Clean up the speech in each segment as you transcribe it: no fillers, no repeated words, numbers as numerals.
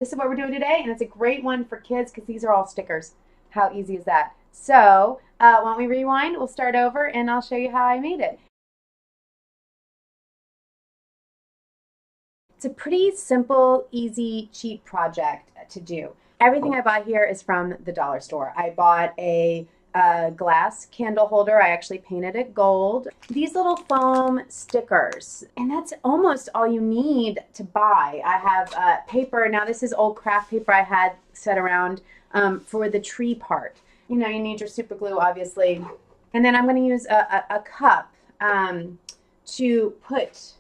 this is what we're doing today, and it's a great one for kids because these are all stickers. How easy is that? So, why don't we rewind? We'll start over, and I'll show you how I made it. It's a pretty simple, easy, cheap project to do. Everything I bought here is from the dollar store. I bought a glass candle holder. I actually painted it gold. These little foam stickers, and that's almost all you need to buy. I have paper. Now this is old craft paper I had set around for the tree part. You know, you need your super glue, obviously. And then I'm going to use a cup to put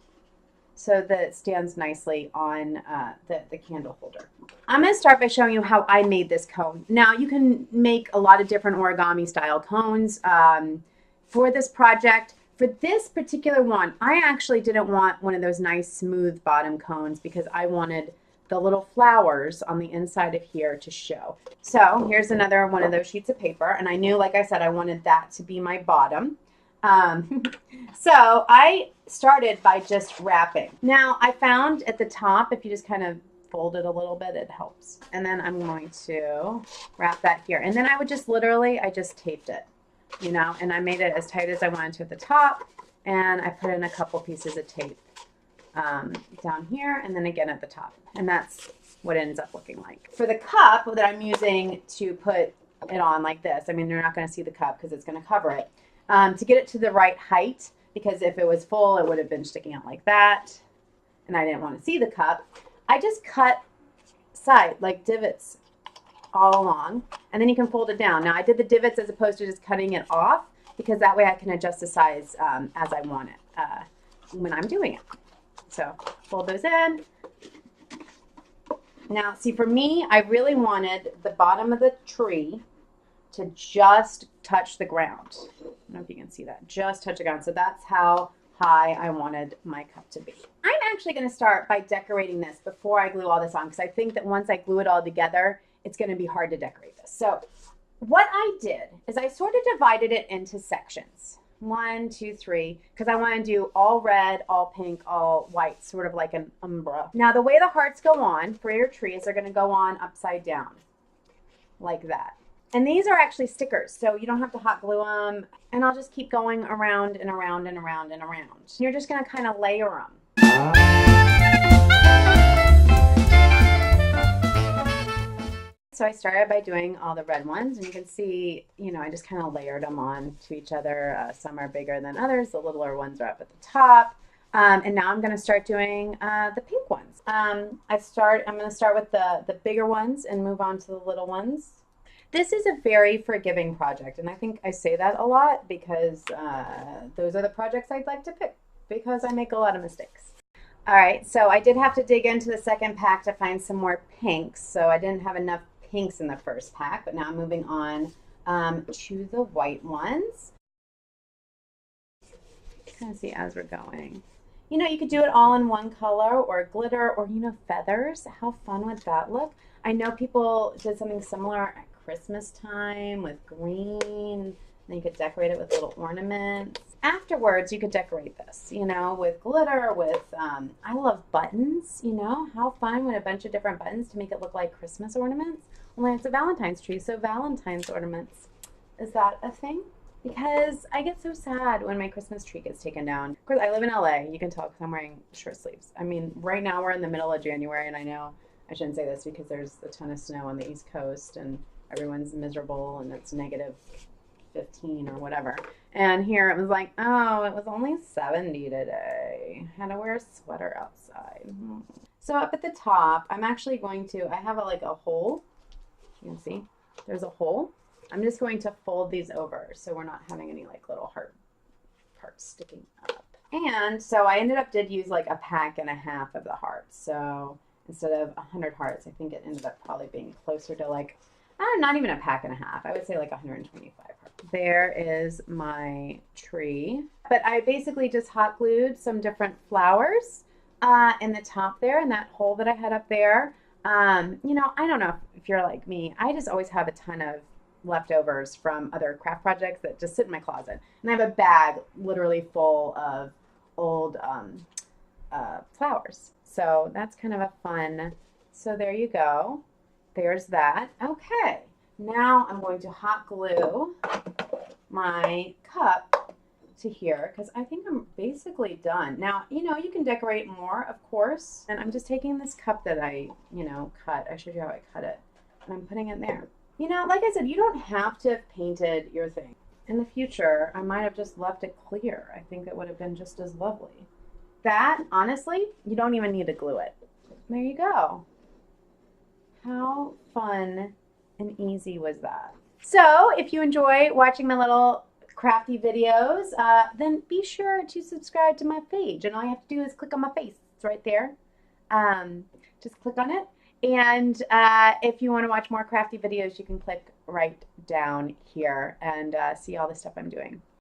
so that it stands nicely on the candle holder. I'm going to start by showing you how I made this cone. Now, you can make a lot of different origami style cones for this project. For this particular one, I actually didn't want one of those nice smooth bottom cones because I wanted the little flowers on the inside of here to show. So here's another one of those sheets of paper, and I knew, like I said, I wanted that to be my bottom. So I started by just wrapping. Now I found at the top, if you just kind of fold it a little bit, it helps. And then I'm going to wrap that here. And then I would just literally, I just taped it, you know, and I made it as tight as I wanted to at the top. And I put in a couple pieces of tape down here and then again at the top. And that's what it ends up looking like. For the cup that I'm using to put it on like this, I mean, you're not going to see the cup because it's going to cover it. To get it to the right height, because if it was full, it would have been sticking out like that, and I didn't want to see the cup, I just cut side, like divots all along, and then you can fold it down. Now, I did the divots as opposed to just cutting it off, because that way I can adjust the size as I want it when I'm doing it. So, fold those in. Now, see, for me, I really wanted the bottom of the tree to just touch the ground. I don't know if you can see that. Just touch the ground. So that's how high I wanted my cup to be. I'm actually going to start by decorating this before I glue all this on because I think that once I glue it all together, it's going to be hard to decorate this. So what I did is I sort of divided it into sections. 1, 2, 3, because I want to do all red, all pink, all white, sort of like an umbrella. Now the way the hearts go on for your trees are going to go on upside down like that. And these are actually stickers, so you don't have to hot glue them. And I'll just keep going around and around and around and around. You're just gonna kind of layer them. So I started by doing all the red ones, and you can see, you know, I just kind of layered them on to each other. Some are bigger than others. The littler ones are up at the top. And now I'm gonna start doing the pink ones. I'm gonna start with the bigger ones and move on to the little ones. This is a very forgiving project, and I think I say that a lot because those are the projects I'd like to pick because I make a lot of mistakes. All right, so I did have to dig into the second pack to find some more pinks, so I didn't have enough pinks in the first pack, but now I'm moving on to the white ones. Kind of see as we're going. You know, you could do it all in one color or glitter or, you know, feathers. How fun would that look? I know people did something similar at Christmas time with green. Then you could decorate it with little ornaments. Afterwards, you could decorate this, you know, with glitter, with, I love buttons, you know. How fun would a bunch of different buttons to make it look like Christmas ornaments? Only it's a Valentine's tree, so Valentine's ornaments. Is that a thing? Because I get so sad when my Christmas tree gets taken down. Of course, I live in LA. You can tell because I'm wearing short sleeves. I mean, right now we're in the middle of January, and I know I shouldn't say this because there's a ton of snow on the East Coast, and everyone's miserable, and it's negative 15 or whatever. And here it was like, oh, it was only 70 today. Had to wear a sweater outside. So up at the top, I'm actually going to, I have like a hole. You can see there's a hole. I'm just going to fold these over so we're not having any like little heart parts sticking up. And so I did use like a pack and a half of the hearts. So instead of 100 hearts, I think it ended up probably being closer to like, not even a pack and a half. I would say like 125 hearts. There is my tree. But I basically just hot glued some different flowers in the top there in that hole that I had up there. You know, I don't know if you're like me. I just always have a ton of leftovers from other craft projects that just sit in my closet. And I have a bag literally full of old flowers. So that's kind of a fun So there you go. There's that. Okay, now I'm going to hot glue my cup to here because I think I'm basically done. Now, you can decorate more, of course. And I'm just taking this cup that I, cut. I showed you how I cut it. And I'm putting it there. Like I said, you don't have to have painted your thing. In the future, I might have just left it clear. I think it would have been just as lovely. That, honestly, you don't even need to glue it. There you go. How fun and easy was that? So, if you enjoy watching my little crafty videos, then be sure to subscribe to my page. And all you have to do is click on my face. It's right there. Just click on it. And if you want to watch more crafty videos, you can click right down here and see all the stuff I'm doing.